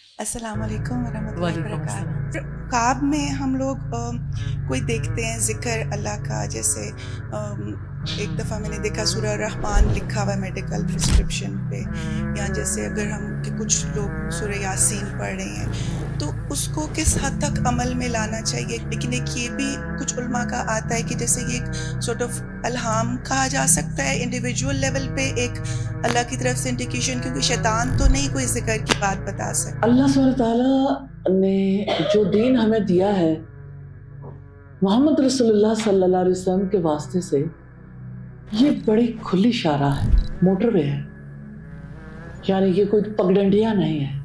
السلام علیکم ورحمۃ اللہ وعلیکم السلام۔ وبرکاتہ۔ خواب میں ہم لوگ کوئی دیکھتے ہیں ذکر اللہ کا، جیسے ایک دفعہ میں نے دیکھا سورہ الرحمن لکھا ہوا ہے میڈیکل پرسکرپشن پہ، یا جیسے اگر ہم کہ کچھ لوگ سورہ یاسین پڑھ رہے ہیں تو اس کو کس حد تک عمل میں لانا چاہیے۔ لیکن ایک یہ بھی کچھ علماء کا آتا ہے کہ جیسے یہ ایک سورٹ آف الہام کہا جا سکتا ہے انڈیویجول لیول پہ، ایک اللہ کی طرف سے انڈیکیشن، کیونکہ شیطان تو نہیں کوئی ذکر کی بات بتا سکتا۔ اللہ سبحانہ تعالیٰ نے جو دین ہمیں دیا ہے محمد رسول اللہ صلی اللہ علیہ وسلم کے واسطے سے، یہ بڑی کھلی شارع ہے، موٹر وے ہے، یعنی یہ کوئی پگڈنڈیاں نہیں ہے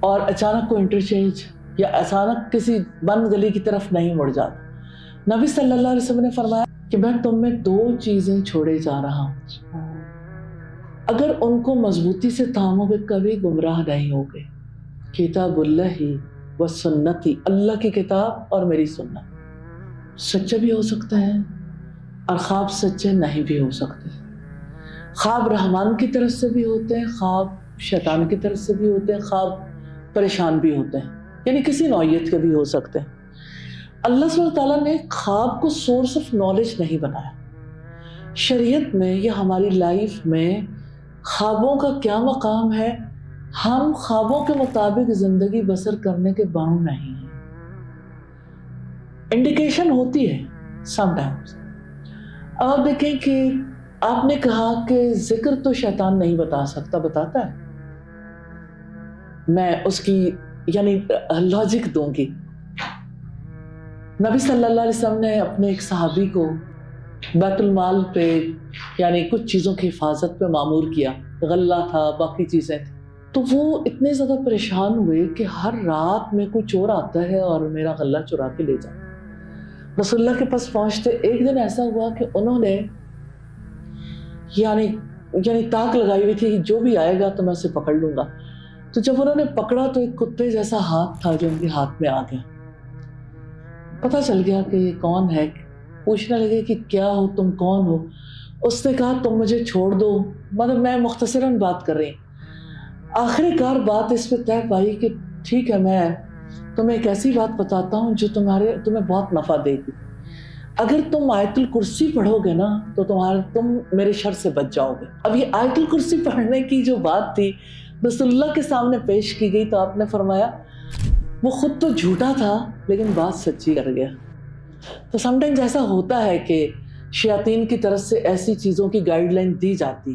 اور اچانک کوئی انٹرچینج یا اچانک کسی بند گلی کی طرف نہیں مڑ جاتا۔ نبی صلی اللہ علیہ وسلم نے فرمایا کہ میں تم میں 2 چیزیں چھوڑے جا رہا ہوں، اگر ان کو مضبوطی سے تھامو گے کبھی گمراہ نہیں ہوگے، کتاب اللہ و سنتی، اللہ کی کتاب اور میری سنت۔ سچے بھی ہو سکتے ہیں اور خواب سچے نہیں بھی ہو سکتے، خواب رحمان کی طرف سے بھی ہوتے ہیں، خواب شیطان کی طرف سے بھی ہوتے ہیں، خواب پریشان بھی ہوتے ہیں، یعنی کسی نوعیت کے بھی ہو سکتے ہیں۔ اللہ سبحانہ تعالیٰ نے خواب کو سورس آف نالج نہیں بنایا۔ شریعت میں یا ہماری لائف میں خوابوں کا کیا مقام ہے، ہم خوابوں کے مطابق زندگی بسر کرنے کے باؤنڈ نہیں ہیں۔ انڈیکیشن ہوتی ہے سم ٹائمز۔ اب آپ دیکھیں کہ آپ نے کہا کہ ذکر تو شیطان نہیں بتا سکتا، بتاتا ہے۔ میں اس کی یعنی لاجک دوں گی۔ نبی صلی اللہ علیہ وسلم نے اپنے ایک صحابی کو بیت المال پہ یعنی کچھ چیزوں کی حفاظت پہ مامور کیا، غلہ تھا، باقی چیزیں تھیں، تو وہ اتنے زیادہ پریشان ہوئے کہ ہر رات میں کوئی چور آتا ہے اور میرا غلہ چرا کے لے جاتا ہے۔ رسول اللہ کے پاس پہنچتے ایک دن ایسا ہوا کہ انہوں نے یعنی تاک لگائی ہوئی تھی کہ جو بھی آئے گا تو میں اسے پکڑ لوں گا۔ تو جب انہوں نے پکڑا تو ایک کتے جیسا ہاتھ تھا جو ان کے ہاتھ میں آ گیا۔ پتہ چل گیا کہ یہ کون ہے، پوچھنے لگے کہ کیا ہو تم، کون ہو؟ اس نے کہا تم مجھے چھوڑ دو، مطلب میں مختصراً بات کر رہی ہوں۔ آخری کار بات اس پہ طے پائی کہ ٹھیک ہے، میں تمہیں ایک ایسی بات بتاتا ہوں جو تمہیں بہت نفع دے گی۔ اگر تم آیت الکرسی پڑھو گے نا تو تم میرے شر سے بچ جاؤ گے۔ اب یہ آیت الکرسی پڑھنے کی جو بات تھی رسول اللہ کے سامنے پیش کی گئی تو آپ نے فرمایا وہ خود تو جھوٹا تھا لیکن بات سچی کر گیا۔ تو سم ٹائمز ایسا ہوتا ہے کہ شیاطین کی طرف سے ایسی چیزوں کی گائیڈ لائن دی جاتی،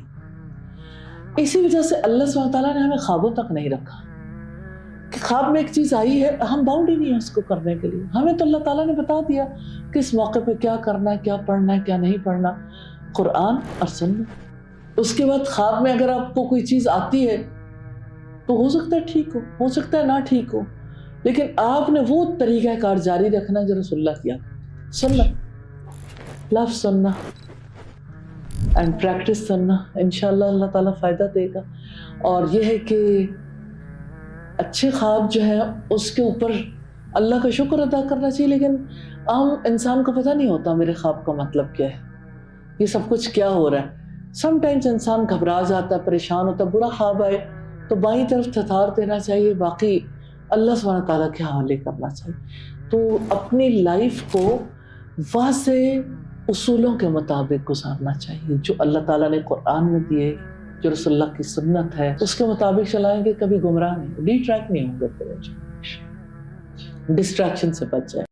اسی وجہ سے اللہ سبحانہ تعالیٰ نے ہمیں خوابوں تک نہیں رکھا کہ خواب میں ایک چیز آئی ہے، ہم باؤنڈ ہی نہیں ہیں اس کو کرنے کے لیے۔ ہمیں تو اللہ تعالیٰ نے بتا دیا کہ اس موقع پہ کیا کرنا ہے، کیا پڑھنا ہے، کیا نہیں پڑھنا، قرآن اور سنت۔ اس کے بعد خواب میں اگر آپ کو کوئی چیز آتی ہے تو ہو سکتا ہے ٹھیک ہو سکتا ہے نہ ٹھیک ہو، لیکن آپ نے وہ طریقہ کار جاری رکھنا جو رسول اللہ کیا، سننا، لفظ سننا اینڈ پریکٹس سننا، انشاءاللہ اللہ تعالیٰ فائدہ دے گا۔ اور یہ ہے کہ اچھے خواب جو ہیں اس کے اوپر اللہ کا شکر ادا کرنا چاہیے، لیکن عام انسان کو پتہ نہیں ہوتا میرے خواب کا مطلب کیا ہے، یہ سب کچھ کیا ہو رہا ہے۔ سم ٹائمز انسان گھبرا جاتا ہے، پریشان ہوتا ہے، برا خواب آئے تو بائیں طرف تھتار دینا چاہیے، باقی اللہ سبحانہ تعالیٰ کے حوالے کرنا چاہیے۔ تو اپنی لائف کو واضح اصولوں کے مطابق گزارنا چاہیے جو اللہ تعالیٰ نے قرآن میں دیے، جو رسول اللہ کی سنت ہے، اس کے مطابق چلائیں گے، کبھی گمراہ نہیں، ڈی ٹریک نہیں ہوں گے، ڈسٹریکشن سے بچ جائیں۔